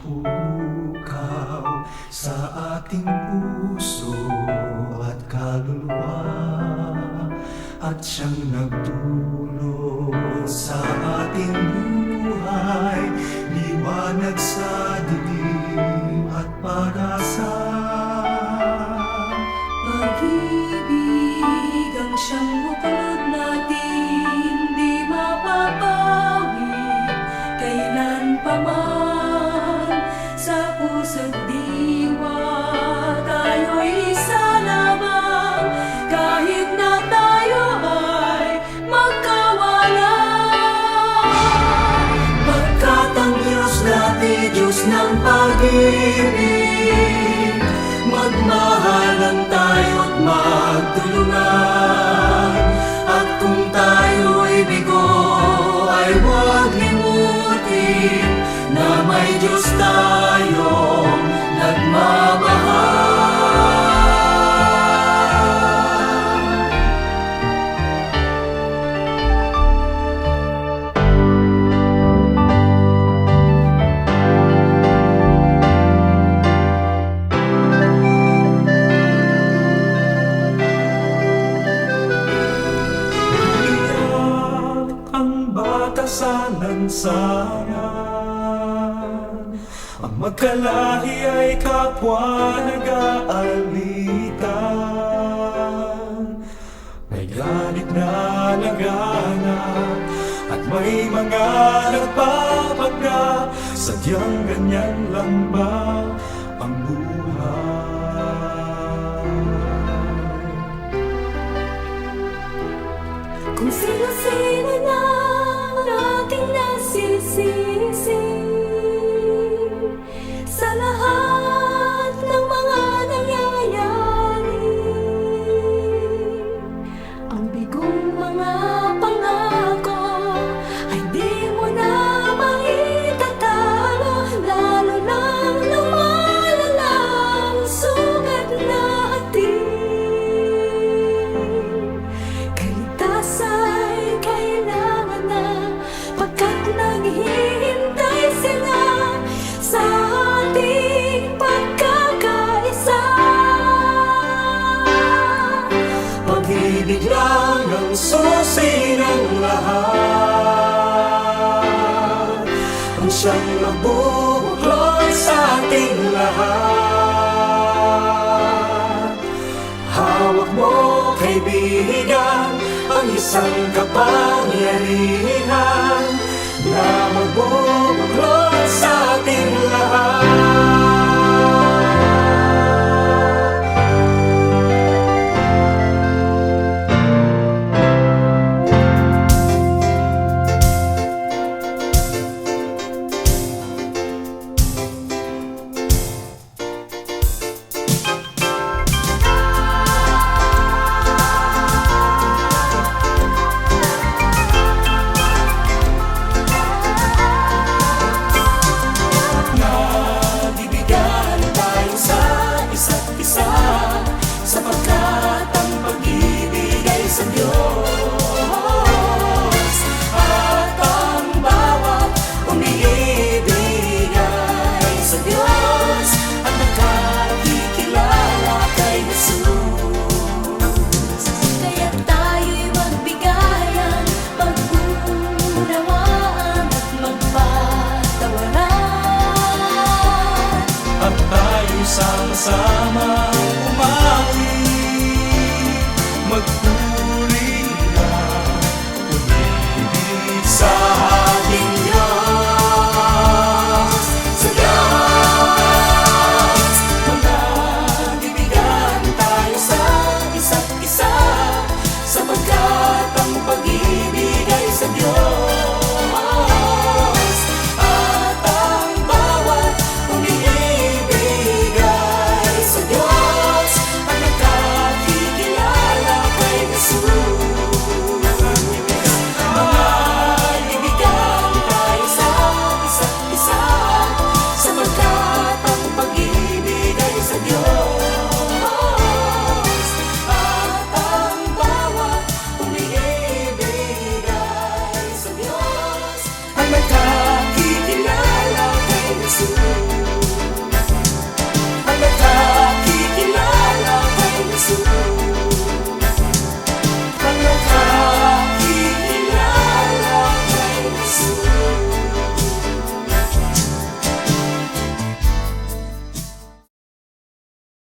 pukaw sa ating puso at kaluluwa, at siyang nagdulot sa ating buhay, liwanag sa dilim at pag-asa. Pag-ibig ang siyang buklod natin, di mapapawi kailan pa man. Sa puso't diwa tayo'y isa lamang, kahit na tayo ay magkawalan. Pagkat ang Diyos natin, Diyos ng pag-ibig, magmahalan tayo't magtulungan. At kung tayo'y bigo, ay huwag limutin na may Diyos tayong nagmamahal. Sanang ang magkalahi ay kapwa nag-aalitan. May ganit na laganap at may mga nagpapaga, sadyang ganyan lang ba ang buhay? Kung sino-sino na ating nasisisi sa lahat ng mga nangyayari, ang bigong mga pangako ay di mo na maitatalo, lalo lang lumalalang sugat na atin. Kaligtasan kailangan na, pagkat naghihintay sila sa ating pagkakaisa. Pag-ibig lang ang susi ng lahat, ang siyang magbubuklod sa ating lahat. Hawak mo, kaibigan, ang isang kapangyarihan na magbubuklod